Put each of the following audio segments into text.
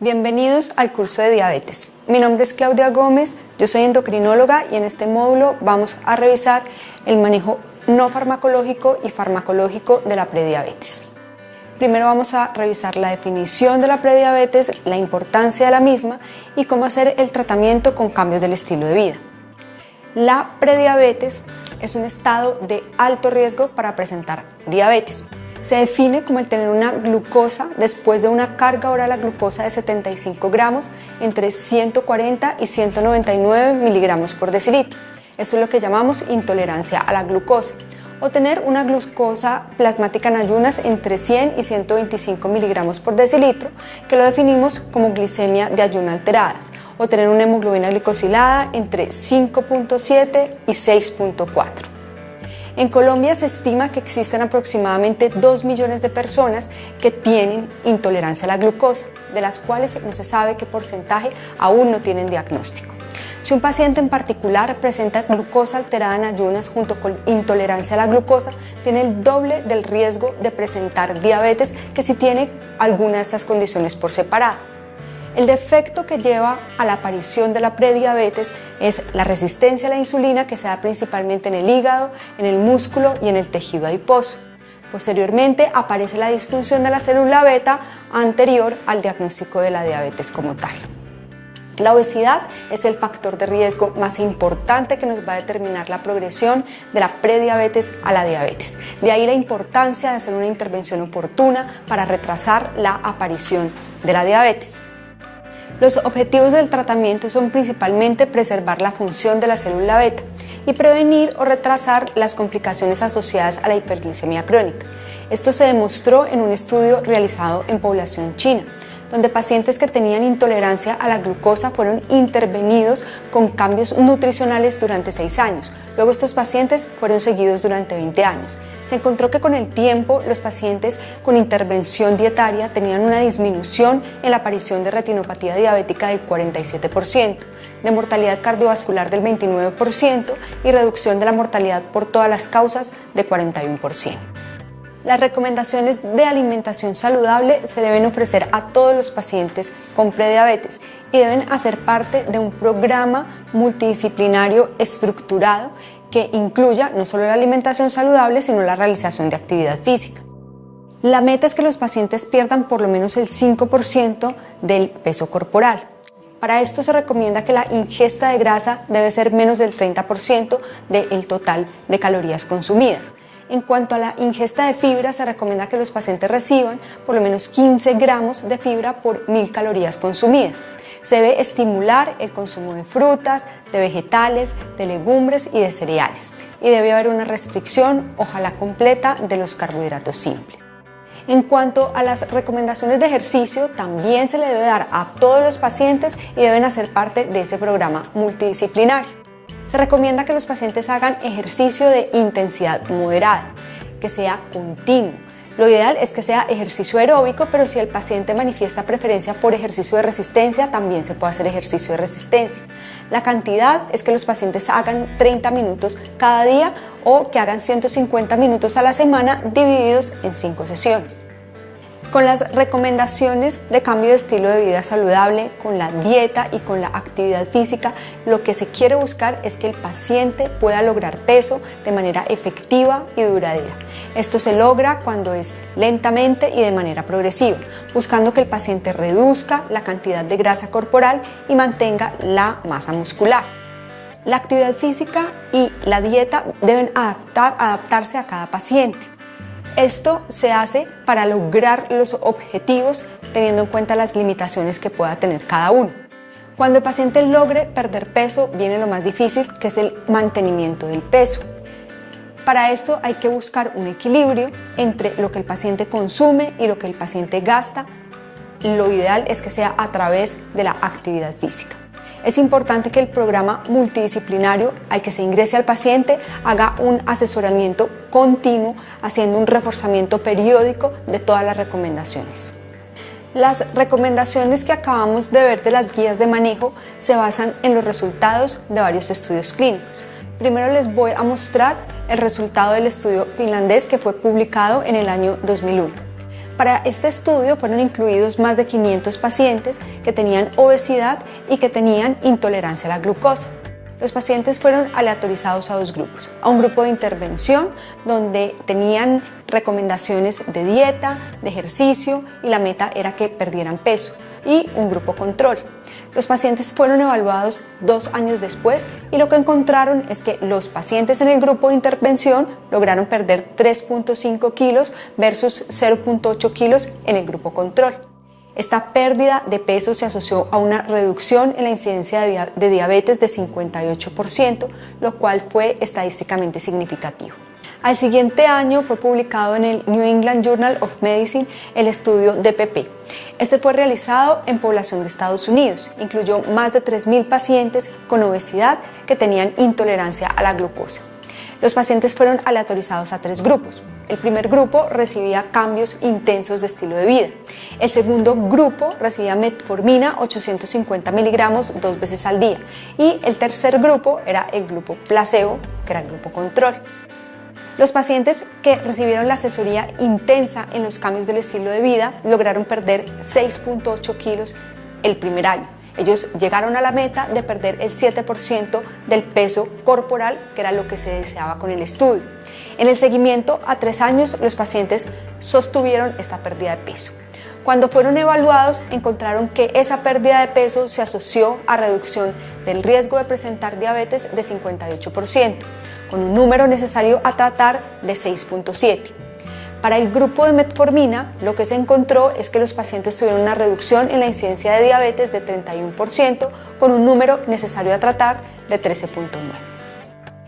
Bienvenidos al curso de diabetes. Mi nombre es Claudia Gómez, yo soy endocrinóloga y en este módulo vamos a revisar el manejo no farmacológico y farmacológico de la prediabetes. Primero vamos a revisar la definición de la prediabetes, la importancia de la misma y cómo hacer el tratamiento con cambios del estilo de vida. La prediabetes es un estado de alto riesgo para presentar diabetes. Se define como el tener una glucosa después de una carga oral a glucosa de 75 gramos entre 140 y 199 miligramos por decilitro. Esto es lo que llamamos intolerancia a la glucosa. O tener una glucosa plasmática en ayunas entre 100 y 125 miligramos por decilitro, que lo definimos como glicemia de ayuno alterada. O tener una hemoglobina glicosilada entre 5.7 y 6.4. En Colombia se estima que existen aproximadamente 2 millones de personas que tienen intolerancia a la glucosa, de las cuales no se sabe qué porcentaje aún no tienen diagnóstico. Si un paciente en particular presenta glucosa alterada en ayunas junto con intolerancia a la glucosa, tiene el doble del riesgo de presentar diabetes que si tiene alguna de estas condiciones por separado. El defecto que lleva a la aparición de la prediabetes es la resistencia a la insulina que se da principalmente en el hígado, en el músculo y en el tejido adiposo. Posteriormente aparece la disfunción de la célula beta anterior al diagnóstico de la diabetes como tal. La obesidad es el factor de riesgo más importante que nos va a determinar la progresión de la prediabetes a la diabetes. De ahí la importancia de hacer una intervención oportuna para retrasar la aparición de la diabetes. Los objetivos del tratamiento son principalmente preservar la función de la célula beta y prevenir o retrasar las complicaciones asociadas a la hiperglicemia crónica. Esto se demostró en un estudio realizado en población china, donde pacientes que tenían intolerancia a la glucosa fueron intervenidos con cambios nutricionales durante 6 años. Luego estos pacientes fueron seguidos durante 20 años. Se encontró que con el tiempo los pacientes con intervención dietaria tenían una disminución en la aparición de retinopatía diabética del 47%, de mortalidad cardiovascular del 29% y reducción de la mortalidad por todas las causas de 41%. Las recomendaciones de alimentación saludable se deben ofrecer a todos los pacientes con prediabetes y deben hacer parte de un programa multidisciplinario estructurado que incluya no solo la alimentación saludable, sino la realización de actividad física. La meta es que los pacientes pierdan por lo menos el 5% del peso corporal. Para esto se recomienda que la ingesta de grasa debe ser menos del 30% del total de calorías consumidas. En cuanto a la ingesta de fibra, se recomienda que los pacientes reciban por lo menos 15 gramos de fibra por 1000 calorías consumidas. Se debe estimular el consumo de frutas, de vegetales, de legumbres y de cereales. Y debe haber una restricción, ojalá completa, de los carbohidratos simples. En cuanto a las recomendaciones de ejercicio, también se le debe dar a todos los pacientes y deben hacer parte de ese programa multidisciplinario. Se recomienda que los pacientes hagan ejercicio de intensidad moderada, que sea continuo. Lo ideal es que sea ejercicio aeróbico, pero si el paciente manifiesta preferencia por ejercicio de resistencia, también se puede hacer ejercicio de resistencia. La cantidad es que los pacientes hagan 30 minutos cada día o que hagan 150 minutos a la semana divididos en 5 sesiones. Con las recomendaciones de cambio de estilo de vida saludable, con la dieta y con la actividad física, lo que se quiere buscar es que el paciente pueda lograr peso de manera efectiva y duradera. Esto se logra cuando es lentamente y de manera progresiva, buscando que el paciente reduzca la cantidad de grasa corporal y mantenga la masa muscular. La actividad física y la dieta deben adaptarse a cada paciente. Esto se hace para lograr los objetivos teniendo en cuenta las limitaciones que pueda tener cada uno. Cuando el paciente logre perder peso, viene lo más difícil, que es el mantenimiento del peso. Para esto hay que buscar un equilibrio entre lo que el paciente consume y lo que el paciente gasta. Lo ideal es que sea a través de la actividad física. Es importante que el programa multidisciplinario al que se ingrese al paciente haga un asesoramiento continuo, haciendo un reforzamiento periódico de todas las recomendaciones. Las recomendaciones que acabamos de ver de las guías de manejo se basan en los resultados de varios estudios clínicos. Primero les voy a mostrar el resultado del estudio finlandés que fue publicado en el año 2001. Para este estudio fueron incluidos más de 500 pacientes que tenían obesidad y que tenían intolerancia a la glucosa. Los pacientes fueron aleatorizados a dos grupos, a un grupo de intervención donde tenían recomendaciones de dieta, de ejercicio y la meta era que perdieran peso, y un grupo control. Los pacientes fueron evaluados 2 años después y lo que encontraron es que los pacientes en el grupo de intervención lograron perder 3.5 kilos versus 0.8 kilos en el grupo control. Esta pérdida de peso se asoció a una reducción en la incidencia de diabetes de 58%, lo cual fue estadísticamente significativo. Al siguiente año fue publicado en el New England Journal of Medicine el estudio DPP. Este fue realizado en población de Estados Unidos. Incluyó más de 3.000 pacientes con obesidad que tenían intolerancia a la glucosa. Los pacientes fueron aleatorizados a 3 grupos. El primer grupo recibía cambios intensos de estilo de vida. El segundo grupo recibía metformina 850 miligramos 2 veces al día. Y el tercer grupo era el grupo placebo, que era el grupo control. Los pacientes que recibieron la asesoría intensa en los cambios del estilo de vida lograron perder 6.8 kilos el primer año. Ellos llegaron a la meta de perder el 7% del peso corporal, que era lo que se deseaba con el estudio. En el seguimiento a 3 años, los pacientes sostuvieron esta pérdida de peso. Cuando fueron evaluados, encontraron que esa pérdida de peso se asoció a reducción del riesgo de presentar diabetes de 58%, con un número necesario a tratar de 6.7. Para el grupo de metformina, lo que se encontró es que los pacientes tuvieron una reducción en la incidencia de diabetes de 31%, con un número necesario a tratar de 13.9.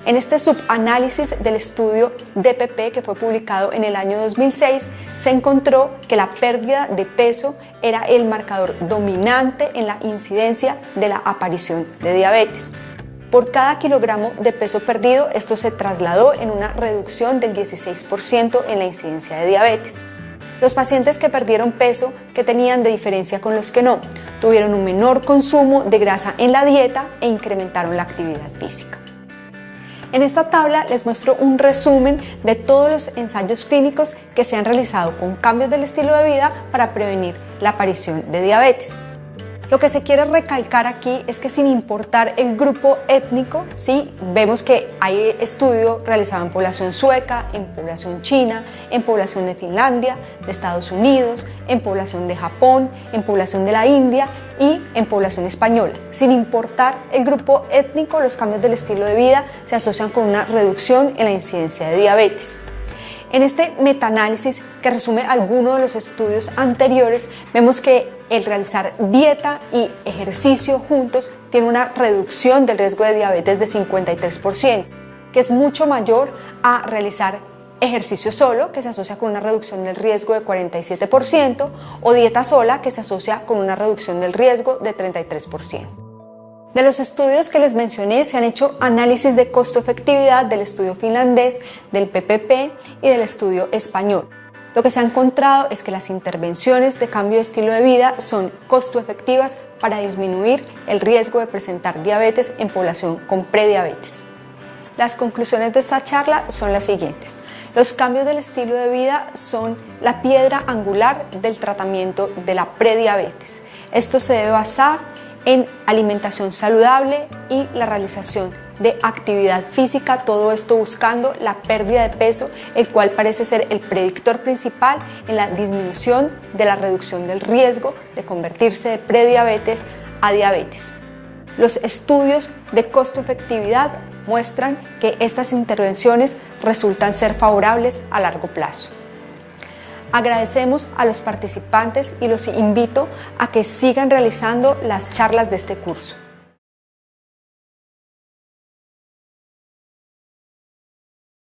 En este subanálisis del estudio DPP, que fue publicado en el año 2006, se encontró que la pérdida de peso era el marcador dominante en la incidencia de la aparición de diabetes. Por cada kilogramo de peso perdido, esto se trasladó en una reducción del 16% en la incidencia de diabetes. Los pacientes que perdieron peso, ¿qué tenían de diferencia con los que no? Tuvieron un menor consumo de grasa en la dieta e incrementaron la actividad física. En esta tabla les muestro un resumen de todos los ensayos clínicos que se han realizado con cambios del estilo de vida para prevenir la aparición de diabetes. Lo que se quiere recalcar aquí es que sin importar el grupo étnico, ¿sí? Vemos que hay estudios realizados en población sueca, en población china, en población de Finlandia, de Estados Unidos, en población de Japón, en población de la India y en población española. Sin importar el grupo étnico, los cambios del estilo de vida se asocian con una reducción en la incidencia de diabetes. En este metaanálisis, que resume algunos de los estudios anteriores, vemos que el realizar dieta y ejercicio juntos tiene una reducción del riesgo de diabetes de 53%, que es mucho mayor a realizar ejercicio solo, que se asocia con una reducción del riesgo de 47%, o dieta sola, que se asocia con una reducción del riesgo de 33%. De los estudios que les mencioné, se han hecho análisis de costo-efectividad del estudio finlandés, del PPP y del estudio español. Lo que se ha encontrado es que las intervenciones de cambio de estilo de vida son costo-efectivas para disminuir el riesgo de presentar diabetes en población con prediabetes. Las conclusiones de esta charla son las siguientes. Los cambios del estilo de vida son la piedra angular del tratamiento de la prediabetes. Esto se debe basar en alimentación saludable y la realización de actividad física, todo esto buscando la pérdida de peso, el cual parece ser el predictor principal en la disminución de la reducción del riesgo de convertirse de prediabetes a diabetes. Los estudios de costo-efectividad muestran que estas intervenciones resultan ser favorables a largo plazo. Agradecemos a los participantes y los invito a que sigan realizando las charlas de este curso.